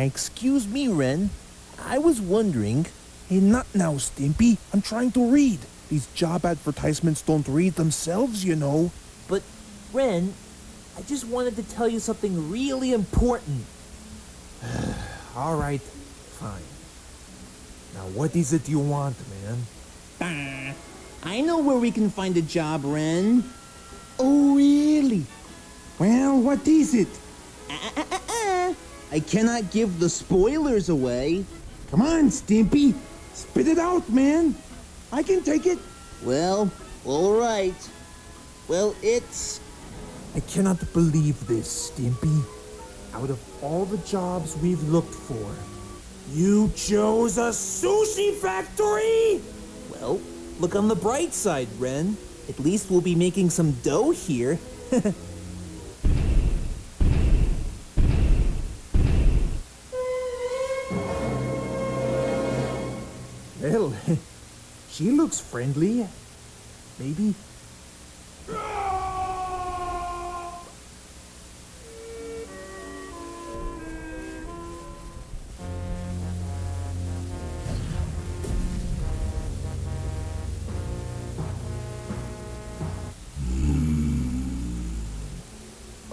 Excuse me, Ren. I was wondering... Hey, not now, Stimpy. I'm trying to read. These job advertisements don't read themselves, you know. But, Ren, I just wanted to tell you something really important. All right, fine. Now, what is it you want, man? I know where we can find a job, Ren. Oh, really? Well, what is it? I cannot give the spoilers away. Come on, Stimpy. Spit it out, man. I can take it. Well, all right. Well, it's... I cannot believe this, Stimpy. Out of all the jobs we've looked for, you chose a sushi factory? Well, look on the bright side, Ren. At least we'll be making some dough here. Well, she looks friendly. Maybe.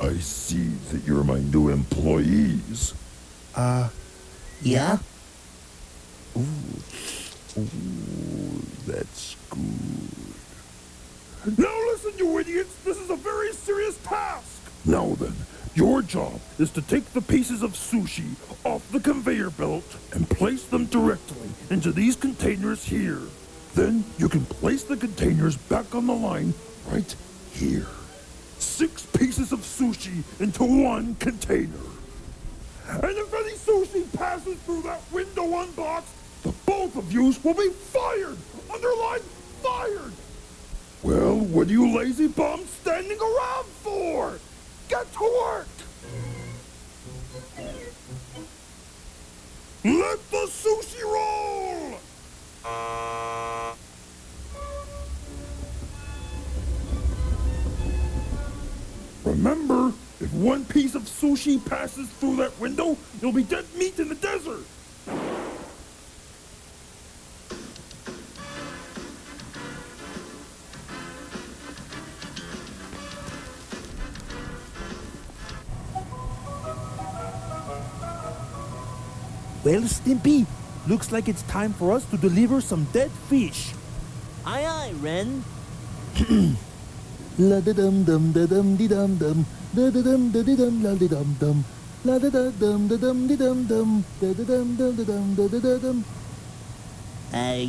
I see that you're my new employees. Yeah? Ooh, that's good. Now listen, you idiots! This is a very serious task! Now then, your job is to take the pieces of sushi off the conveyor belt and place them directly into these containers here. Then you can place the containers back on the line right here. 6 pieces of sushi into one container. And if any sushi passes through that window unboxed, the both of yous will be fired! Underline, fired! Well, what are you lazy bums standing around for? Get to work! Let the sushi roll! Remember, if one piece of sushi passes through that window, you'll be dead meat in the desert! Well, Stimpy, looks like it's time for us to deliver some dead fish. Aye, aye, Ren. La da dum dum da dum di dum dum da da dum da di dum la di dum dum la da da dum da dum di dum dum da da dum da da dum da da da dum.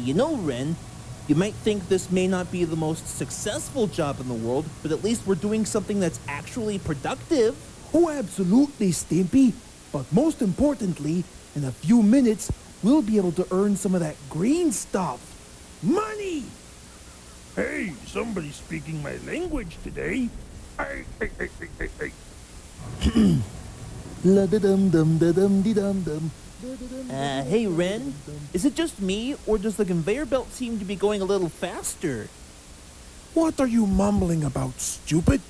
You know, Ren, you might think this may not be the most successful job in the world, but at least we're doing something that's actually productive. Oh, absolutely, Stimpy. But most importantly, in a few minutes, we'll be able to earn some of that green stuff. Money! Hey, somebody's speaking my language today. Hey. La da dum dum da dum di dum dum. Hey, Ren, is it just me, or does the conveyor belt seem to be going a little faster? What are you mumbling about, stupid?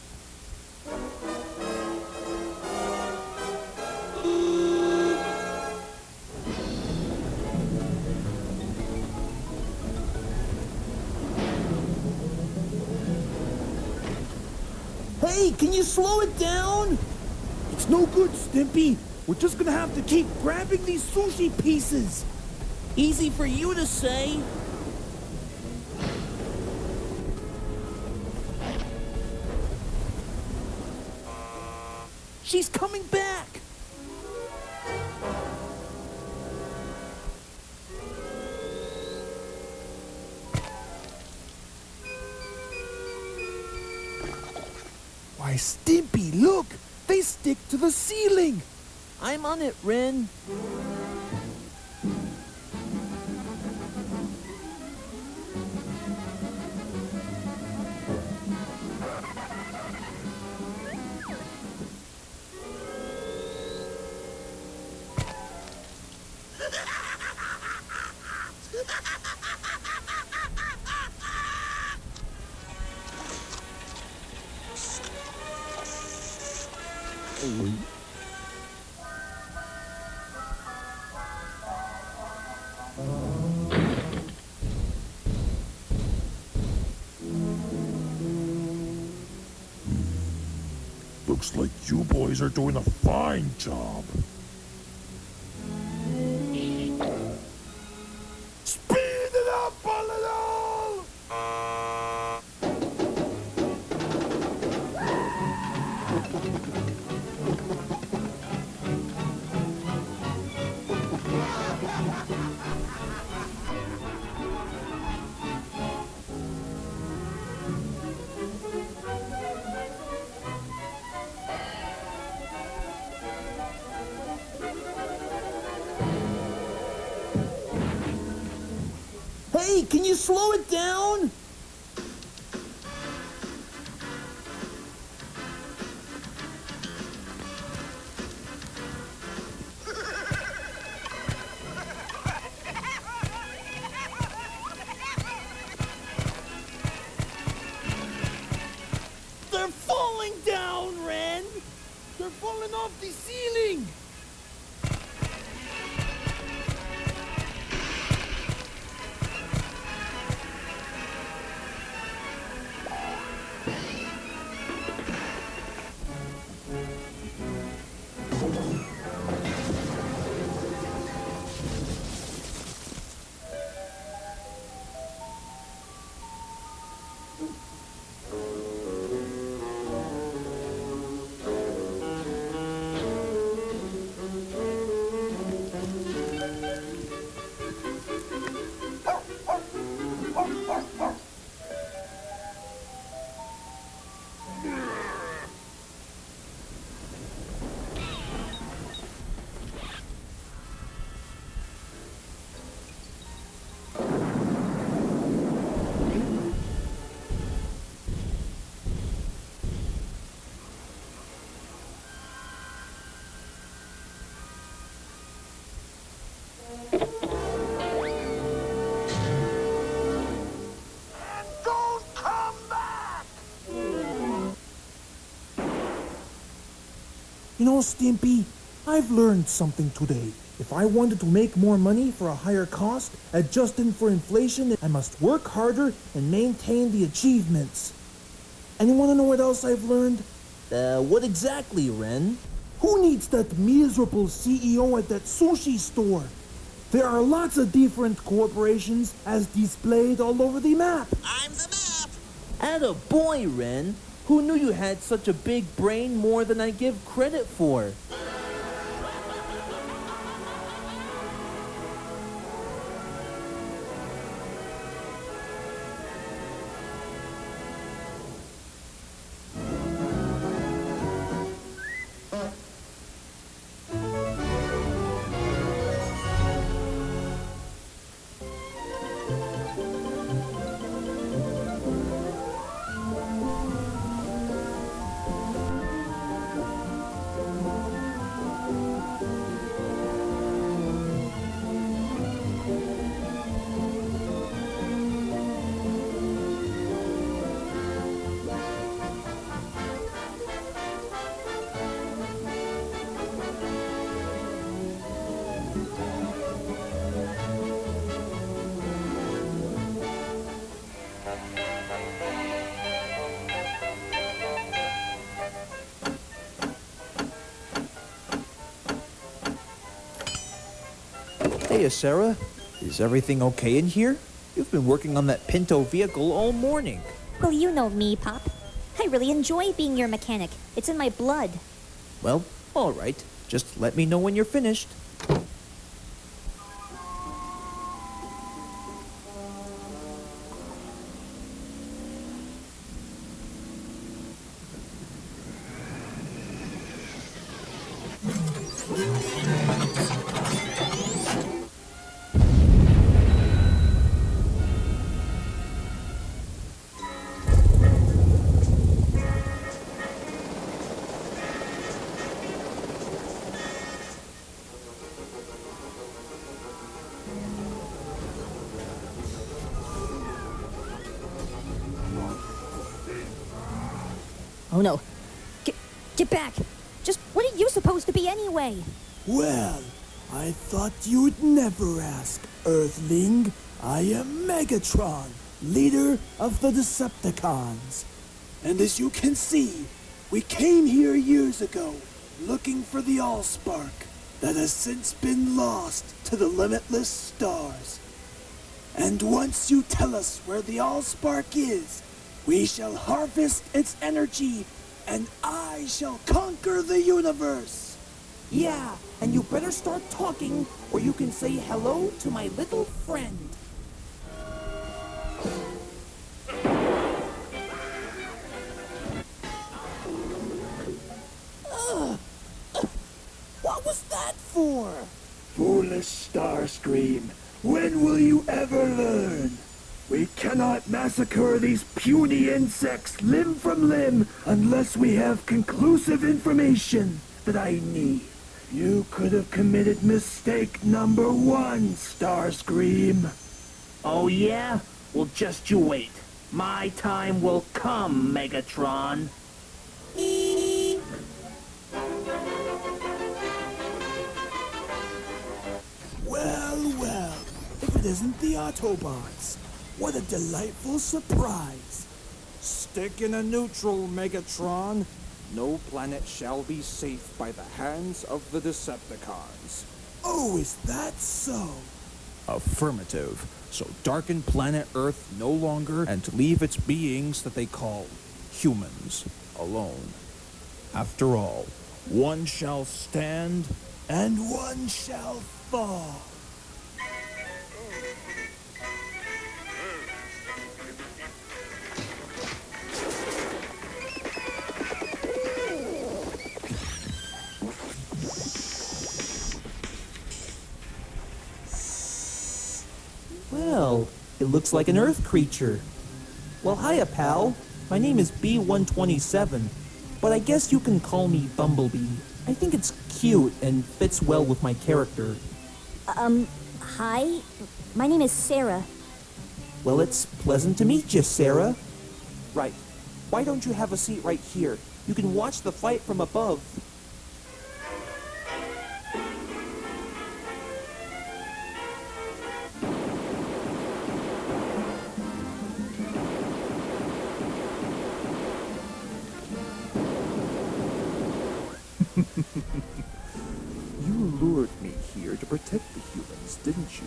Hey, can you slow it down? It's no good, Stimpy. We're just gonna have to keep grabbing these sushi pieces. Easy for you to say. She's coming back. Why, Stimpy, look! They stick to the ceiling! I'm on it, Ren. Looks like you boys are doing a fine job. Speed it up a little! Hey, can you slow it down? They're falling down, Ren! They're falling off the ceiling! Don't come back! You know, Stimpy, I've learned something today. If I wanted to make more money for a higher cost, adjusting for inflation, I must work harder and maintain the achievements. And you want to know what else I've learned? What exactly, Ren? Who needs that miserable CEO at that sushi store? There are lots of different corporations as displayed all over the map. I'm the map. Atta boy, Ren. Who knew you had such a big brain more than I give credit for? Hey, Sarah. Is everything okay in here? You've been working on that Pinto vehicle all morning. Well, you know me, Pop. I really enjoy being your mechanic. It's in my blood. Well, all right. Just let me know when you're finished. Oh no. Get back. Just what are you supposed to be anyway? Well, I thought you'd never ask, Earthling. I am Megatron, leader of the Decepticons. And as you can see, We came here years ago, looking for the Allspark that has since been lost to the limitless stars. And once you tell us where the Allspark is, we shall harvest its energy, and I shall conquer the universe. Yeah, and you better start talking, or you can say hello to my little friend. What was that for? Foolish Starscream, when will you ever learn? We cannot massacre these puny insects limb from limb unless we have conclusive information that I need. You could have committed mistake number 1, Starscream. Oh yeah? Well, just you wait. My time will come, Megatron. Well, if it isn't the Autobots. What a delightful surprise. Stick in a neutral, Megatron. No planet shall be safe by the hands of the Decepticons. Oh, is that so? Affirmative. So darken planet Earth no longer and leave its beings that they call humans alone. After all, one shall stand And one shall fall. Well, it looks like an Earth creature. Well, hiya, pal. My name is B-127, but I guess you can call me Bumblebee. I think it's cute and fits well with my character. Hi. My name is Sarah. Well, it's pleasant to meet you, Sarah. right. Why don't you have a seat right here? You can watch the fight from above. You lured me here to protect the humans, didn't you?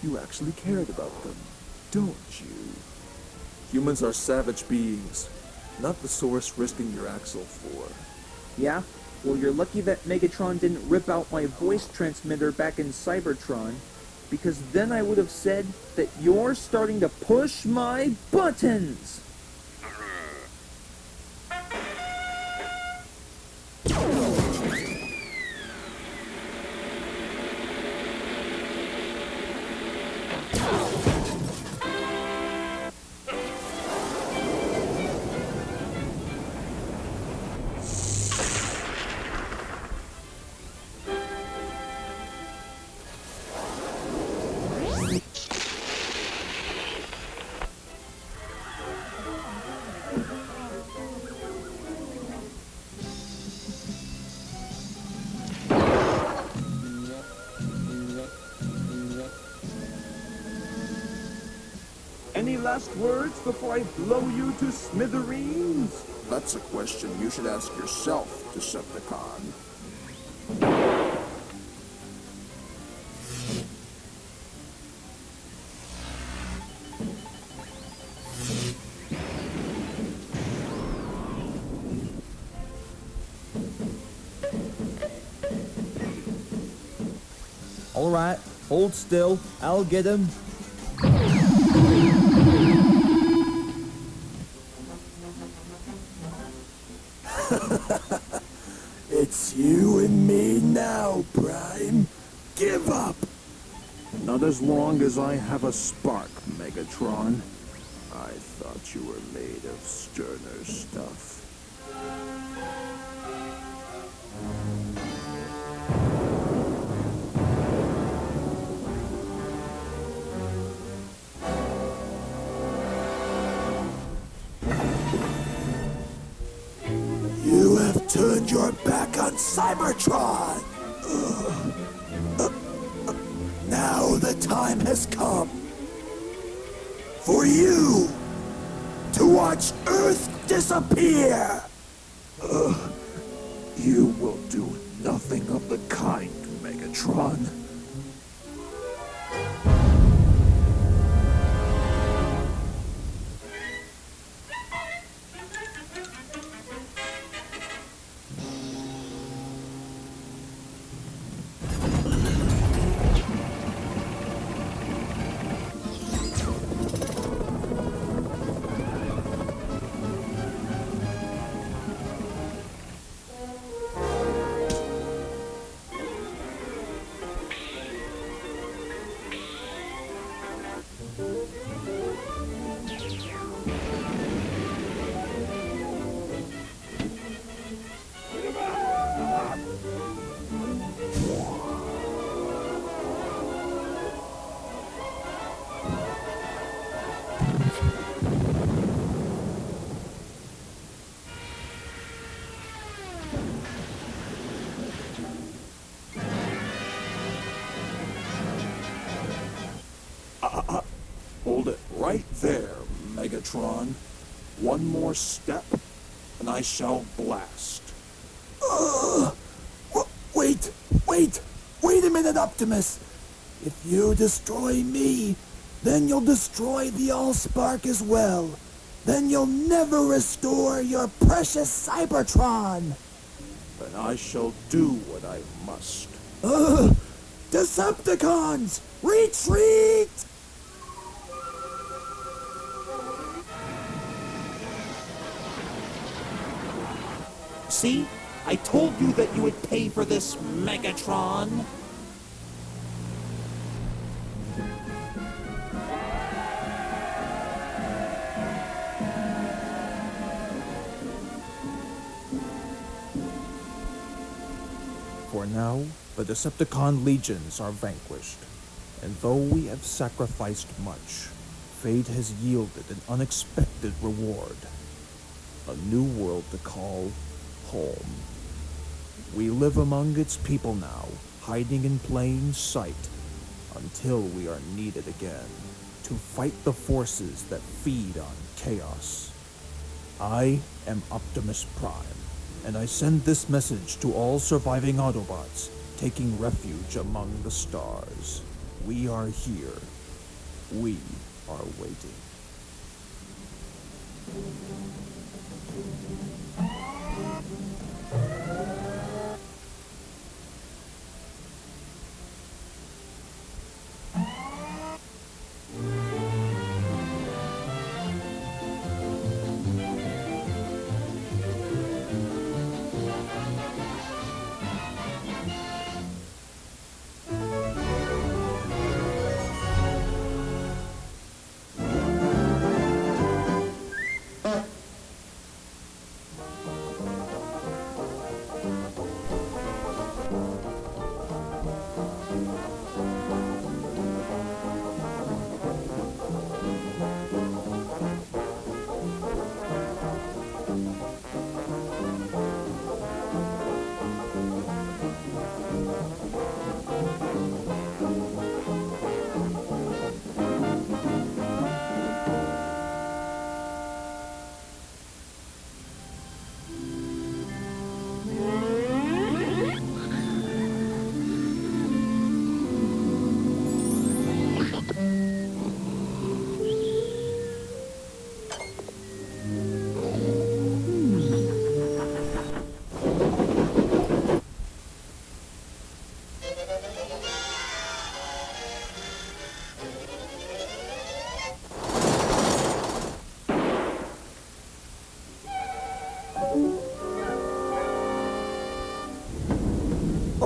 You actually cared about them, don't you? Humans are savage beings, not the source risking your axle for. Yeah? Well, you're lucky that Megatron didn't rip out my voice transmitter back in Cybertron, because then I would have said that you're starting to push my buttons! Any last words before I blow you to smithereens? That's a question you should ask yourself, Decepticon. All right, hold still. I'll get him. It's you and me now, Prime. Give up. Not as long as I have a spark, Megatron. I thought you were made of sterner stuff. You have turned your back on Cybertron. Now the time has come for you to watch Earth disappear. You will do nothing of the kind, Megatron. Hold it right there, Megatron. One more step, and I shall blast. Wait a minute, Optimus. If you destroy me, then you'll destroy the Allspark as well. Then you'll never restore your precious Cybertron. Then I shall do what I must. Decepticons, retreat! See? I told you that you would pay for this, Megatron. For now, the Decepticon legions are vanquished, and though we have sacrificed much, fate has yielded an unexpected reward. A new world to call home. We live among its people now, hiding in plain sight, until we are needed again to fight the forces that feed on chaos. I am Optimus Prime, and I send this message to all surviving Autobots taking refuge among the stars. We are here. We are waiting.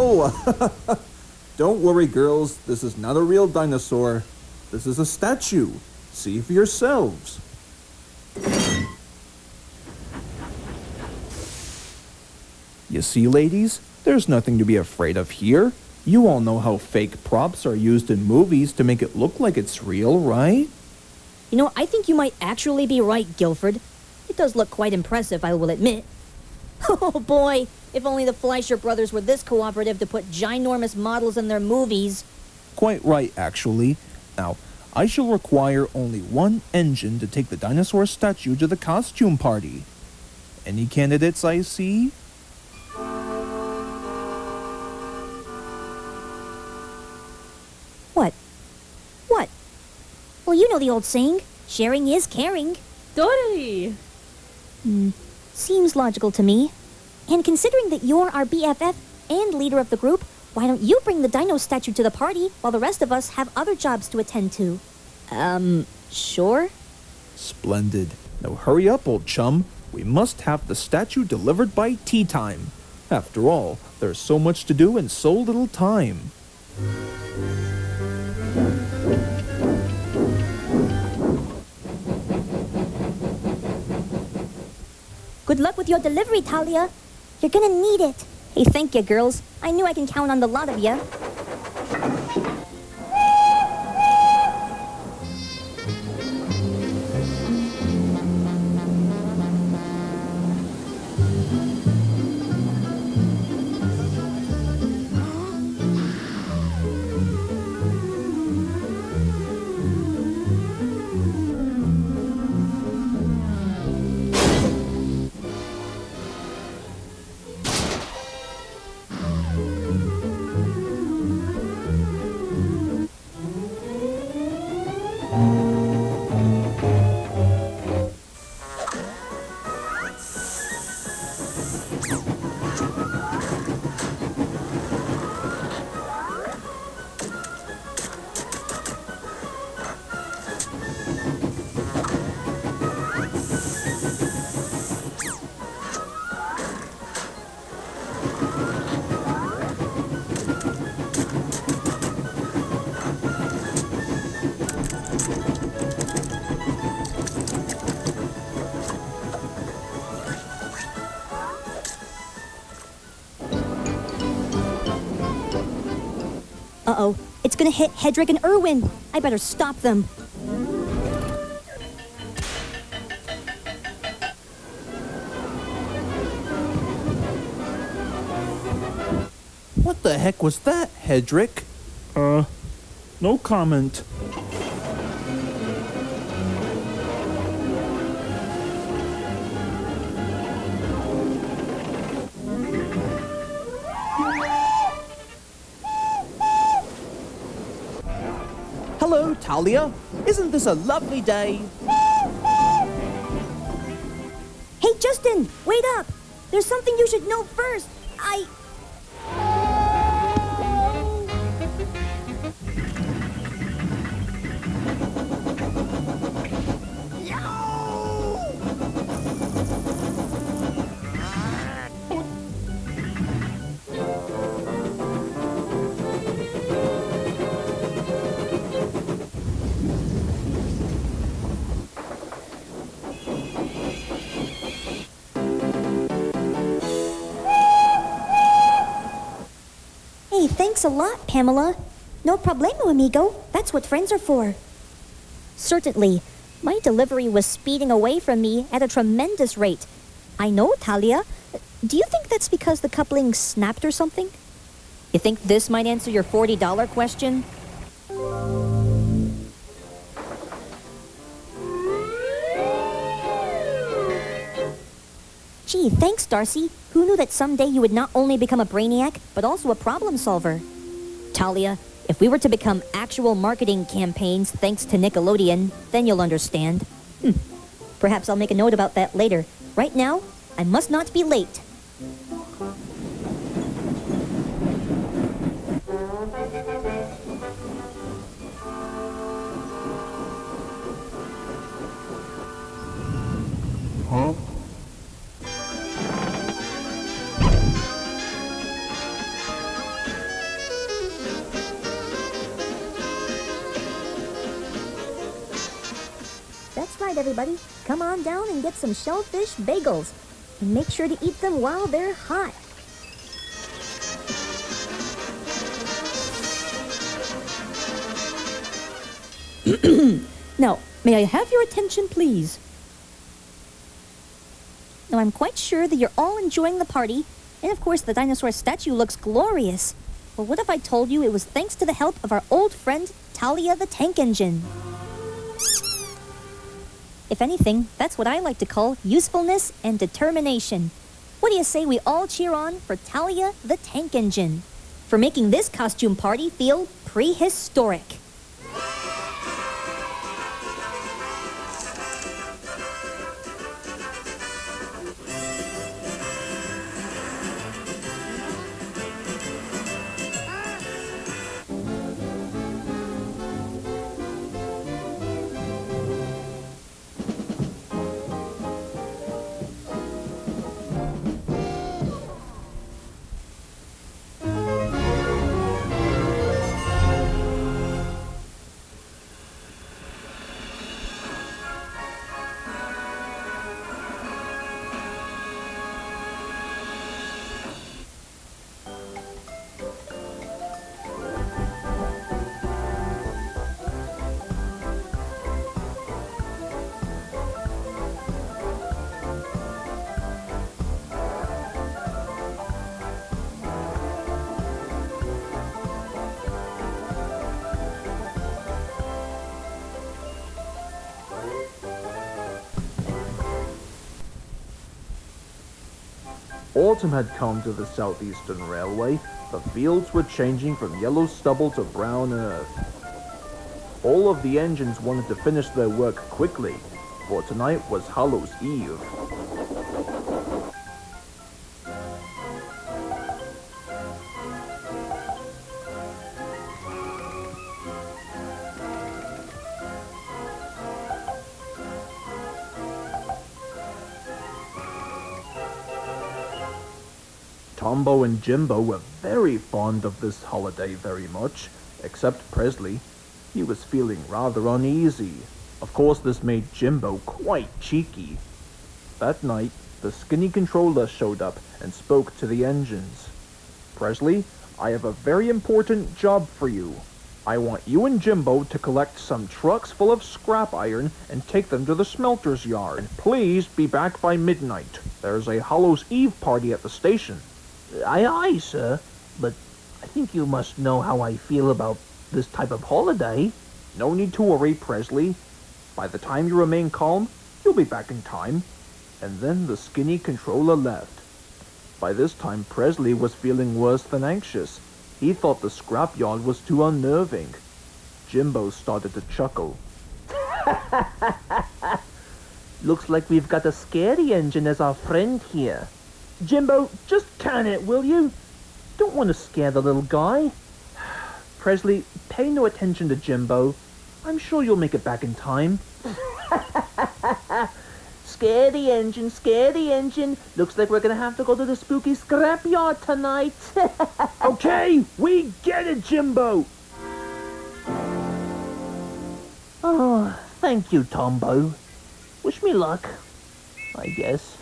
Oh, don't worry, girls. This is not a real dinosaur. This is a statue. See for yourselves. You see, ladies? There's nothing to be afraid of here. You all know how fake props are used in movies to make it look like it's real, right? You know, I think you might actually be right, Guilford. It does look quite impressive, I will admit. Oh boy, if only the Fleischer brothers were this cooperative to put ginormous models in their movies. Quite right, actually. Now, I shall require only one engine to take the dinosaur statue to the costume party. Any candidates I see? What? What? Well, you know the old saying, sharing is caring. Totally. Seems logical to me. And considering that you're our BFF and leader of the group, why don't you bring the dino statue to the party while the rest of us have other jobs to attend to? Sure? Splendid. Now hurry up, old chum. We must have the statue delivered by tea time. After all, there's so much to do and so little time. Good luck with your delivery, Talia. You're gonna need it. Hey, thank you, girls. I knew I can count on the lot of you. Uh-oh, it's gonna hit Hedrick and Irwin. I better stop them. What the heck was that, Hedrick? No comment. Hello, Talia. Isn't this a lovely day? Hey, Justin, wait up! There's something you should know first. Hey, thanks a lot, Pamela. No problemo, amigo. That's what friends are for. Certainly. My delivery was speeding away from me at a tremendous rate. I know, Talia. Do you think that's because the coupling snapped or something? You think this might answer your $40 question? Gee, thanks, Darcy. Who knew that someday you would not only become a brainiac, but also a problem solver? Talia, if we were to become actual marketing campaigns thanks to Nickelodeon, then you'll understand. Perhaps I'll make a note about that later. Right now, I must not be late. Huh? That's right, everybody. Come on down and get some shellfish bagels. And make sure to eat them while they're hot. Now, may I have your attention, please? Now, I'm quite sure that you're all enjoying the party, and of course the dinosaur statue looks glorious. But what if I told you it was thanks to the help of our old friend, Talia the Tank Engine? If anything, that's what I like to call usefulness and determination. What do you say we all cheer on for Talia the Tank Engine? For making this costume party feel prehistoric. Autumn had come to the Southeastern Railway. The fields were changing from yellow stubble to brown earth. All of the engines wanted to finish their work quickly, for tonight was Hallows Eve. Tombo and Jimbo were very fond of this holiday very much, except Presley. He was feeling rather uneasy. Of course, this made Jimbo quite cheeky. That night, the skinny controller showed up and spoke to the engines. Presley, I have a very important job for you. I want you and Jimbo to collect some trucks full of scrap iron and take them to the smelter's yard. And please be back by midnight. There's a Hallows Eve party at the station. Aye, sir, but I think you must know how I feel about this type of holiday. No need to worry, Presley. By the time you remain calm, you'll be back in time. And then the skinny controller left. By this time, Presley was feeling worse than anxious. He thought the scrapyard was too unnerving. Jimbo started to chuckle. Looks like we've got a scary engine as our friend here. Jimbo, just can it, will you? Don't want to scare the little guy. Presley, pay no attention to Jimbo. I'm sure you'll make it back in time. Scare the engine. Looks like we're gonna have to go to the spooky scrapyard tonight. Okay, we get it, Jimbo. Oh, thank you, Tombo. Wish me luck, I guess.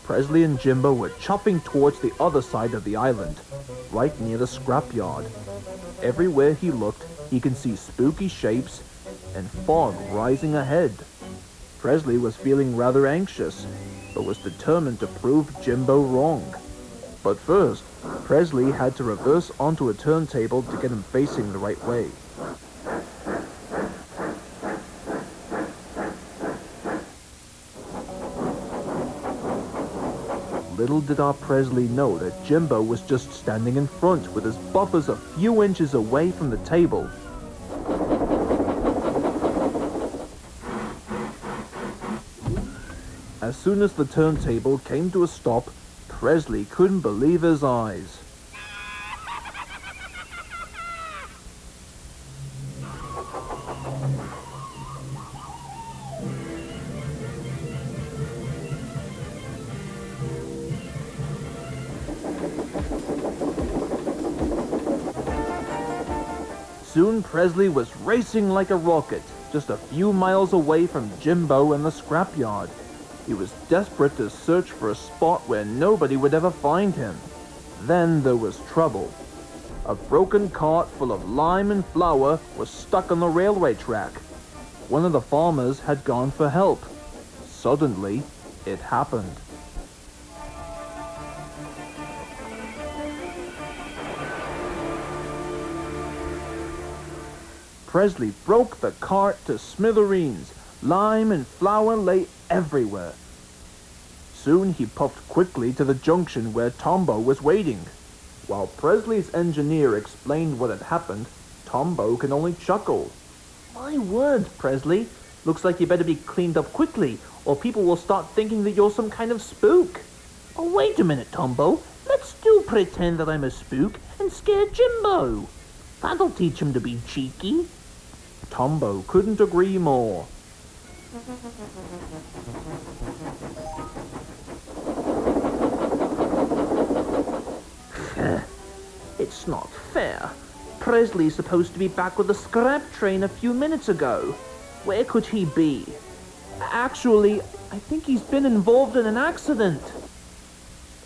Presley and Jimbo were chopping towards the other side of the island, right near the scrapyard. Everywhere he looked, he could see spooky shapes and fog rising ahead. Presley was feeling rather anxious, but was determined to prove Jimbo wrong. But first, Presley had to reverse onto a turntable to get him facing the right way. Little did our Presley know that Jimbo was just standing in front with his buffers a few inches away from the table. As soon as the turntable came to a stop, Presley couldn't believe his eyes. Soon Presley was racing like a rocket, just a few miles away from Jimbo and the scrapyard. He was desperate to search for a spot where nobody would ever find him. Then there was trouble. A broken cart full of lime and flour was stuck on the railway track. One of the farmers had gone for help. suddenly, it happened. Presley broke the cart to smithereens. Lime and flour lay everywhere. Soon he puffed quickly to the junction where Tombo was waiting. While Presley's engineer explained what had happened, Tombo can only chuckle. My word, Presley. Looks like you better be cleaned up quickly, or people will start thinking that you're some kind of spook. Oh, wait a minute, Tombo. Let's still pretend that I'm a spook and scare Jimbo. That'll teach him to be cheeky. Tombo couldn't agree more. It's not fair. Presley's supposed to be back with the scrap train a few minutes ago. Where could he be? Actually, I think he's been involved in an accident.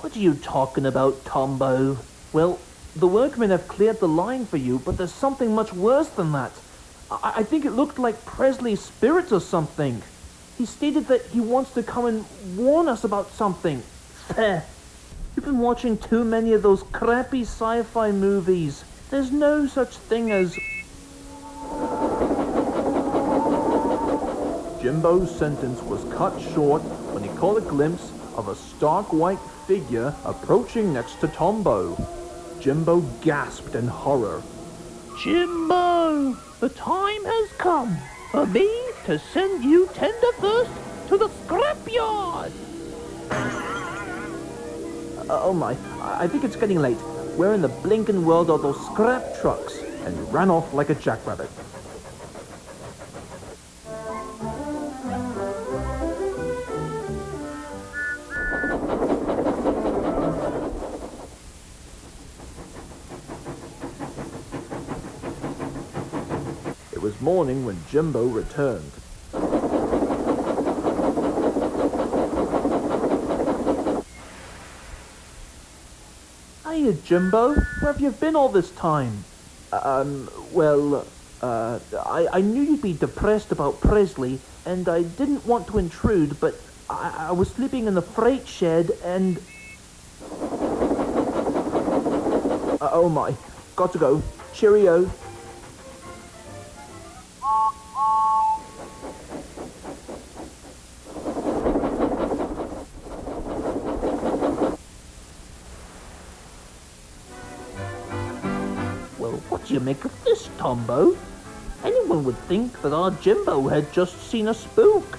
What are you talking about, Tombo? Well, the workmen have cleared the line for you, but there's something much worse than that. I think it looked like Presley's spirit or something. He stated that he wants to come and warn us about something. You've been watching too many of those crappy sci-fi movies. There's no such thing as... Jimbo's sentence was cut short when he caught a glimpse of a stark white figure approaching next to Tombo. Jimbo gasped in horror. Jimbo, the time has come for me to send you tenderfirst to the scrapyard. Oh my, I think it's getting late. We're in the blinking world of those scrap trucks, and he ran off like a jackrabbit. It was morning when Jimbo returned. Hiya, Jimbo. Where have you been all this time? I knew you'd be depressed about Presley, and I didn't want to intrude, but I was sleeping in the freight shed, and... oh my, got to go. Cheerio. What do you make of this, Tombo? Anyone would think that our Jimbo had just seen a spook.